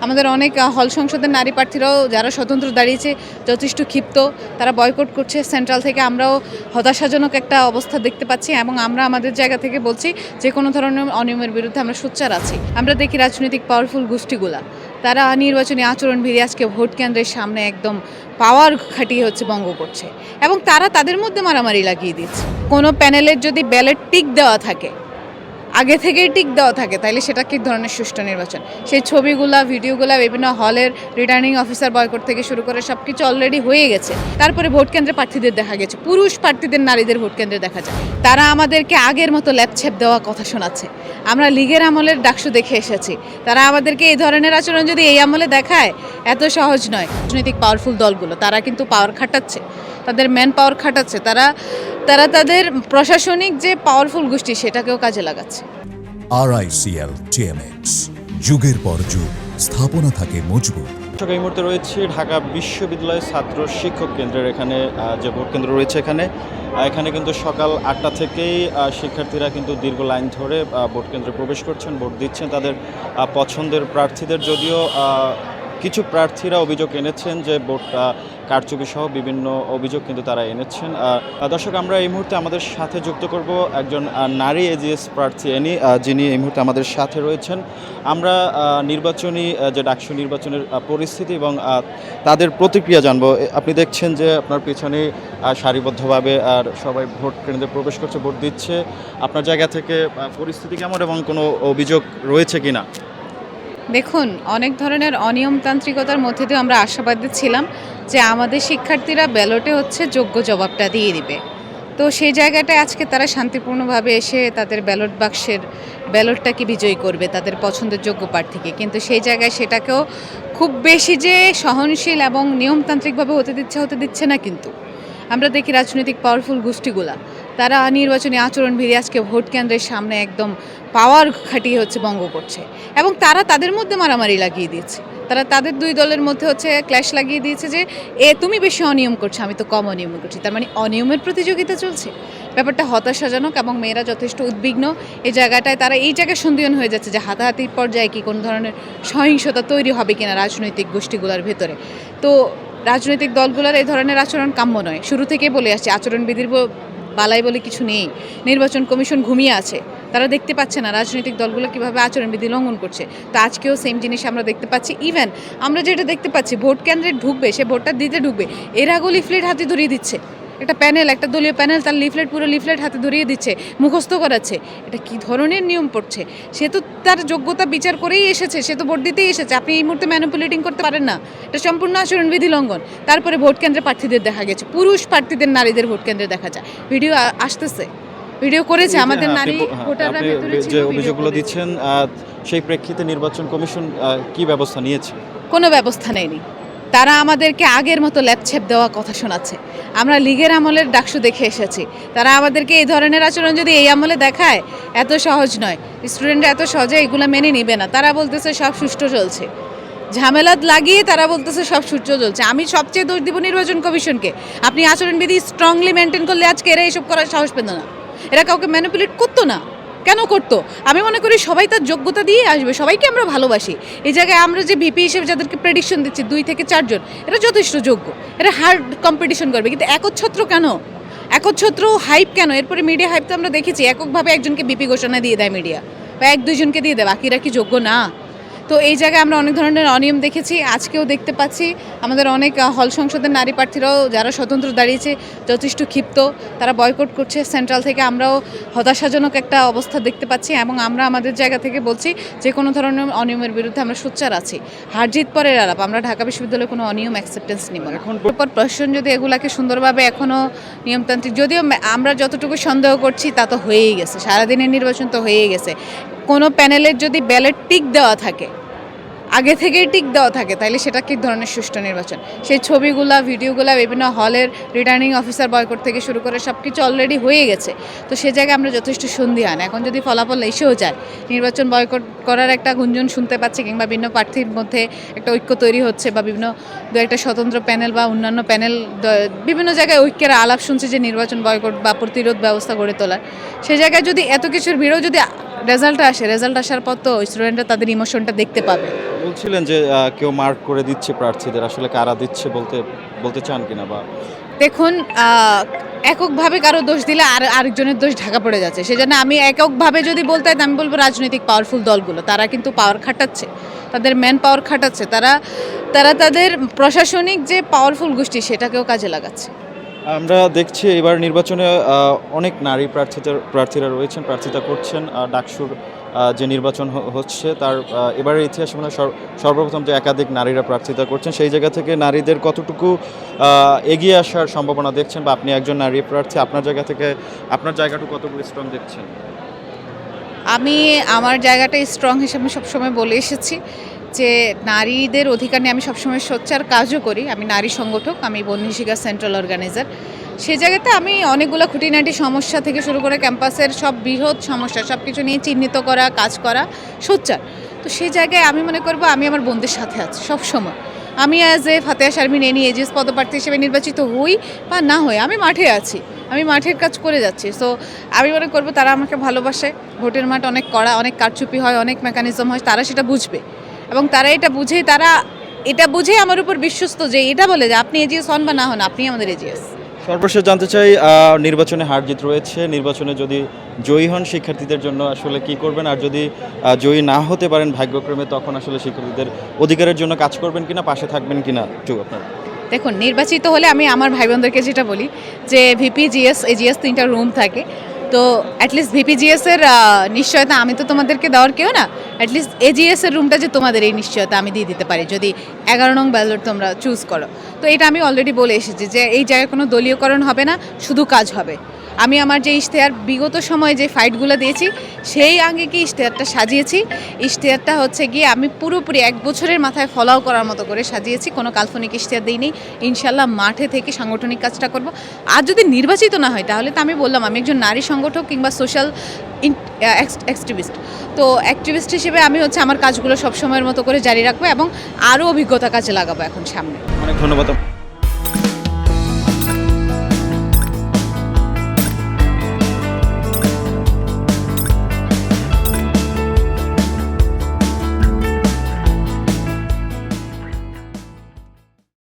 আমাদের অনেক হল সংসদের নারী প্রার্থীরাও যারা স্বতন্ত্র দাঁড়িয়েছে যথেষ্ট ক্ষিপ্ত, তারা বয়কট করছে। সেন্ট্রাল থেকে আমরাও হতাশাজনক একটা অবস্থা দেখতে পাচ্ছি এবং আমরা আমাদের জায়গা থেকে বলছি যে কোনো ধরনের অনিয়মের বিরুদ্ধে আমরা সোচ্চার আছি। আমরা দেখি রাজনৈতিক পাওয়ারফুল গোষ্ঠীগুলা তারা নির্বাচনী আচরণ বিধি আজকে ভোট কেন্দ্রের সামনে একদম পাওয়ার খাটিয়ে ভঙ্গ করছে এবং তারা তাদের মধ্যে মারামারি লাগিয়ে দিচ্ছে। কোনো প্যানেলের যদি ব্যালট টিক দেওয়া থাকে, আগে থেকেই টিক দেওয়া থাকে, তাইলে সেটা কী ধরনের সুষ্ঠু নির্বাচন? সেই ছবিগুলা ভিডিওগুলা বিভিন্ন হলের রিটার্নিং অফিসার বয়কট থেকে শুরু করে সব কিছু অলরেডি হয়ে গেছে। তারপরে ভোট কেন্দ্রে প্রার্থীদের দেখা গেছে, পুরুষ প্রার্থীদের নারীদের ভোট কেন্দ্রে দেখা যায়। তারা আমাদেরকে আগের মতো ল্যাপছ্যাপ দেওয়া কথা শোনাচ্ছে। আমরা লীগের আমলের ডাকসু দেখে এসেছি, তারা আমাদেরকে এই ধরনের আচরণ যদি এই আমলে দেখায়, এত সহজ নয়। রাজনৈতিক পাওয়ারফুল দলগুলো তারা কিন্তু পাওয়ার খাটাচ্ছে, তাদের ম্যান পাওয়ার খাটাচ্ছে, তারা তাদের প্রশাসনিক যে পাওয়ারফুল গোষ্ঠী সেটাকেও কাজে লাগাচ্ছে। RICL TMX, যুগের পর যুগ স্থাপনা থাকে মজবুত। এই মুহূর্তে রয়েছে ঢাকা বিশ্ববিদ্যালয় ছাত্র শিক্ষক কেন্দ্রের এখানে যে ভোট কেন্দ্র রয়েছে এখানে কিন্তু সকাল 8টা থেকেই শিক্ষার্থীরা কিন্তু দীর্ঘ লাইন ধরে ভোট কেন্দ্রে প্রবেশ করছেন, ভোট দিচ্ছেন তাদের পছন্দের প্রার্থীদের। যদিও কিছু প্রার্থীরা অভিযোগ এনেছেন যে ভোট কারচুপি সহ বিভিন্ন অভিযোগ কিন্তু তারা এনেছেন। দর্শক, আমরা এই মুহূর্তে আমাদের সাথে যুক্ত করব একজন নারী এজিএস প্রার্থী যিনি এই মুহূর্তে আমাদের সাথে রয়েছেন। আমরা নির্বাচনী যে ডাকসু নির্বাচনের পরিস্থিতি এবং তাদের প্রতিক্রিয়া জানবো। আপনি দেখছেন যে আপনার পিছনে সারিবদ্ধভাবে আর সবাই ভোট কেন্দ্রে প্রবেশ করছে, ভোট দিচ্ছে। আপনার জায়গা থেকে পরিস্থিতি কেমন এবং কোনো অভিযোগ রয়েছে কিনা? দেখুন, অনেক ধরনের অনিয়মতান্ত্রিকতার মধ্যে দিয়ে আমরা আশাবাদী ছিলাম যে আমাদের শিক্ষার্থীরা ব্যালটে যোগ্য জবাবটা দিয়ে দিবে। তো সেই জায়গাটায় আজকে তারা শান্তিপূর্ণভাবে এসে তাদের ব্যালট বাক্সের ব্যালটটাকে বিজয়ী করবে তাদের পছন্দের যোগ্য প্রার্থীকে। কিন্তু সেই জায়গায় সেটাকেও খুব বেশি যে সহনশীল এবং নিয়মতান্ত্রিকভাবে হতে দিচ্ছে না। কিন্তু আমরা দেখি রাজনৈতিক পাওয়ারফুল গোষ্ঠীগুলা তারা নির্বাচনী আচরণ বিধি আজকে ভোট কেন্দ্রের সামনে একদম পাওয়ার খাটিয়ে ভঙ্গ করছে এবং তারা তাদের মধ্যে মারামারি লাগিয়ে দিয়েছে। তারা তাদের দুই দলের মধ্যে ক্ল্যাশ লাগিয়ে দিয়েছে যে তুমি বেশি অনিয়ম করছো, আমি তো কম অনিয়ম করছি। তার মানে অনিয়মের প্রতিযোগিতা চলছে। ব্যাপারটা হতাশাজনক এবং মেয়েরা যথেষ্ট উদ্বিগ্ন। এই জায়গাটায় তারা এই জায়গায় সন্দিহান হয়ে যাচ্ছে যে হাতাহাতির পর্যায়ে কি কোনো ধরনের সহিংসতা তৈরি হবে কিনা রাজনৈতিক গোষ্ঠীগুলোর ভেতরে। তো রাজনৈতিক দলগুলোর এই ধরনের আচরণ কাম্য নয়। শুরু থেকেই বলে আসছে আচরণবিধির বালাই বলে কিছু নেই। নির্বাচন কমিশন ঘুমিয়ে আছে, তারা দেখতে পাচ্ছে না রাজনৈতিক দলগুলো কীভাবে আচরণবিধি লঙ্ঘন করছে। তো আজকেও সেম জিনিস আমরা দেখতে পাচ্ছি। ইভেন আমরা যেটা দেখতে পাচ্ছি, ভোট কেন্দ্রে ঢুকবে, সে ভোটটা দিতে ঢুকবে, এর আগেও লিফলেট হাতে ধরিয়ে দিচ্ছে। একটা দলীয় প্যানেল তার পুরো লিফলেট হাতে ধরিয়ে দিচ্ছে, মুখস্থ করাচ্ছে। এটা কি ধরনের নিয়ম পড়ছে? সে তো তার যোগ্যতা বিচার করেই এসেছে, সে তো ভোট দিতেই এসেছে। আপনি এই মুহূর্তে ম্যানিপুলেটিং করতে পারেন না, এটা সম্পূর্ণ আচরণবিধি লঙ্ঘন। তারপরে ভোট কেন্দ্রে প্রার্থীদের দেখা গেছে, পুরুষ প্রার্থীদের নারীদের ভোট কেন্দ্রে দেখা যায়। ভিডিও আসতেছে, ভিডিও করেছে আমাদের নারী ভোটাররা ভেতরে ছিল। যে অভিযোগগুলো দিচ্ছেন সেই প্রেক্ষিতে নির্বাচন কমিশন কি ব্যবস্থা নিয়েছে? কোনো ব্যবস্থা নেয়নি। তারা আমাদেরকে আগের মতো ল্যাপছ্যাপ দেওয়া কথা শোনাচ্ছে। আমরা লীগের আমলের ডাকসু দেখে এসেছি, তারা আমাদেরকে এই ধরনের আচরণ যদি এই আমলে দেখায়, এত সহজ নয়। স্টুডেন্টরা এত সহজে এগুলো মেনে নিবে না। তারা বলতেছে সব সুষ্ঠু চলছে, ঝামেলা লাগিয়ে তারা বলতেছে সব সুষ্ঠু চলছে। আমি সবচেয়ে দোষ দিব নির্বাচন কমিশনকে। আপনি আচরণবিধি স্ট্রংলি মেনটেন করলে আজকে এরা এসব করার সাহস পেত না। এরা কাউকে ম্যানিপুলেট করতো না। কেন করতো? আমি মনে করি সবাই তার যোগ্যতা দিয়ে আসবে। সবাইকে আমরা ভালোবাসি। এই জায়গায় আমরা যে ভিপি হিসেবে যাদেরকে প্রেডিকশন দিচ্ছি 2 থেকে 4 জন, এরা যথেষ্ট যোগ্য, এরা হার্ড কম্পিটিশন করবে। কিন্তু একচ্ছত্র কেন? একচ্ছত্র হাইপ কেন? এরপরে মিডিয়া হাইপ তো আমরা দেখেছি, এককভাবে একজনকে ভিপি ঘোষণা দিয়ে দেয় মিডিয়া, বা 1-2 জনকে দিয়ে দেয়, বাকিরা কি যোগ্য না? তো এই জায়গায় আমরা অনেক ধরনের অনিয়ম দেখেছি, আজকেও দেখতে পাচ্ছি। আমাদের অনেক হল সংসদের নারী প্রার্থীরাও যারা স্বতন্ত্র দাঁড়িয়েছে যথেষ্ট ক্ষিপ্ত, তারা বয়কট করছে। সেন্ট্রাল থেকে আমরাও হতাশাজনক একটা অবস্থা দেখতে পাচ্ছি এবং আমরা আমাদের জায়গা থেকে বলছি যে কোনো ধরনের অনিয়মের বিরুদ্ধে আমরা সোচ্চার আছি। হারজিত পরের আলাপ, আমরা ঢাকা বিশ্ববিদ্যালয়ে কোনো অনিয়ম অ্যাকসেপ্টেন্স নিব না। এখন প্রশাসন যদি এগুলাকে সুন্দরভাবে এখনও নিয়মতান্ত্রিক, যদিও আমরা যতটুকু সন্দেহ করছি তা তো হয়েই গেছে, সারাদিনের নির্বাচন তো হয়েই গেছে। কোনো প্যানেলের যদি ব্যালট টিক দেওয়া থাকে, আগে থেকেই টিক দেওয়া থাকে, তাইলে সেটা কী ধরনের সুষ্ঠু নির্বাচন? সেই ছবিগুলা ভিডিওগুলা বিভিন্ন হলের রিটার্নিং অফিসার বয়কট থেকে শুরু করে সব কিছু অলরেডি হয়ে গেছে। তো সে জায়গায় আমরা যথেষ্ট সন্দিহান। এখন যদি ফলাফল এসেও যায়, নির্বাচন বয়কট করার একটা গুঞ্জন শুনতে পাচ্ছি, কিংবা বিভিন্ন প্রার্থীর মধ্যে একটা ঐক্য তৈরি হচ্ছে, বা বিভিন্ন একটা স্বতন্ত্র প্যানেল বা অন্যান্য প্যানেল বিভিন্ন জায়গায় ঐক্যের আলাপ শুনছে যে নির্বাচন বয়কট বা প্রতিরোধ ব্যবস্থা গড়ে তোলার। সে জায়গায় যদি এত কিছুর ভিড়ও যদি রেজাল্ট আসে, রেজাল্ট আসার পর তো স্টুডেন্টরা তাদের ইমোশনটা দেখতে পাবে। বলছিলেন যে কেউ মার্ক করে দিচ্ছে প্রার্থীদের, আসলে কারা দিচ্ছে বলতে চান কিনা বা দেখুন, এককভাবে কারো দোষ দিলে আরেকজনের দোষ ঢাকা পড়ে যাচ্ছে। সেজন্য আমি এককভাবে যদি বলতে হয়, আমি বলবো রাজনৈতিক পাওয়ারফুল দলগুলো, তারা কিন্তু পাওয়ার খাটাচ্ছে, তাদের ম্যান পাওয়ার খাটাচ্ছে, তারা তাদের প্রশাসনিক যে পাওয়ারফুল গোষ্ঠী সেটাকেও কাজে লাগাচ্ছে। আমরা দেখছি এবার নির্বাচনে অনেক নারী প্রার্থীরা রয়েছেন, প্রার্থিতা করছেন। ডাকসুর যে নির্বাচন হচ্ছে তার এবারের ইতিহাসে মানে সর্বপ্রথম যে একাধিক নারীরা প্রার্থিতা করছেন, সেই জায়গা থেকে নারীদের কতটুকু এগিয়ে আসার সম্ভাবনা দেখছেন, বা আপনি একজন নারী প্রার্থী, আপনার জায়গা থেকে আপনার জায়গাটুকু কতটুকু স্ট্রং দেখছেন? আমি আমার জায়গাটা স্ট্রং হিসেবে সবসময় বলে এসেছি যে নারীদের অধিকার নিয়ে আমি সবসময় সোচ্চার কাজও করি। আমি নারী সংগঠক, আমি বন্যশিকা সেন্ট্রাল অর্গানাইজার। সেই জায়গাতে আমি অনেকগুলো খুঁটিনাটি সমস্যা থেকে শুরু করে ক্যাম্পাসের সব বৃহৎ সমস্যা সব কিছু নিয়ে চিহ্নিত করা, কাজ করা সোচ্চার। তো সেই জায়গায় আমি মনে করব আমি আমার বোনদের সাথে আছি সবসময়। আমি as a Fatiha Sharmin any AGS পদপ্রার্থী হিসেবে নির্বাচিত হই বা না হই, আমি মাঠে আছি, আমি মাঠের কাজ করে যাচ্ছি। সো আমি মনে করব তারা আমাকে ভালোবাসে। ভোটের মাঠ অনেক কড়া, অনেক কারচুপি হয়, অনেক মেকানিজম হয়, তারা সেটা বুঝবে এবং তারা এটা বুঝেই আমার উপর বিশ্বস্ত যে এটা বলে যে আপনি এজিএস হন বা না হন, আপনি আমাদের এজিএস। সর্বশেষ জানতে চাই, নির্বাচনে হার জিত রয়েছে, নির্বাচনে যদি জয়ী হন শিক্ষার্থীদের জন্য আসলে কি করবেন, আর যদি জয়ী না হতে পারেন ভাগ্যক্রমে, তখন আসলে শিক্ষার্থীদের অধিকারের জন্য কাজ করবেন কিনা, পাশে থাকবেন কিনা একটু আপনার। দেখুন, নির্বাচিত হলে আমি আমার ভাই বোনদেরকে যেটা বলি যে ভিপি জিএস এজিএস 3টা রুম থাকে, তো অ্যাটলিস্ট ভিপি জিএসের নিশ্চয়তা আমি তো তোমাদেরকে দেওয়ার কেউ না, অ্যাটলিস্ট এজিএসের রুমটা যে তোমাদের এই নিশ্চয়তা আমি দিয়ে দিতে পারি যদি 11 নং ব্যালট তোমরা চুজ করো। তো এটা আমি অলরেডি বলে এসেছি যে এই জায়গায় কোনো দলীয়করণ হবে না, শুধু কাজ হবে। আমি আমার যে ইশতেহার বিগত সময়ে যে ফাইটগুলো দিয়েছি সেই আঙ্গিকে ইশতেহারটা সাজিয়েছি। ইশতেহারটা হচ্ছে গিয়ে আমি পুরোপুরি 1 বছরের মাথায় ফলাও করার মতো করে সাজিয়েছি, কোনো কাল্পনিক ইশতেহার দিইনি। ইনশাল্লাহ মাঠে থেকে সাংগঠনিক কাজটা করব। আর যদি নির্বাচিত না হয় তাহলে তো আমি বললাম আমি একজন নারী সংগঠক কিংবা সোশ্যাল অ্যাক্টিভিস্ট। তো অ্যাক্টিভিস্ট হিসেবে আমি হচ্ছে আমার কাজগুলো সবসময়ের মতো করে জারি রাখবো এবং আরও অভিজ্ঞতা কাজে লাগাবো এখন সামনে। অনেক ধন্যবাদ।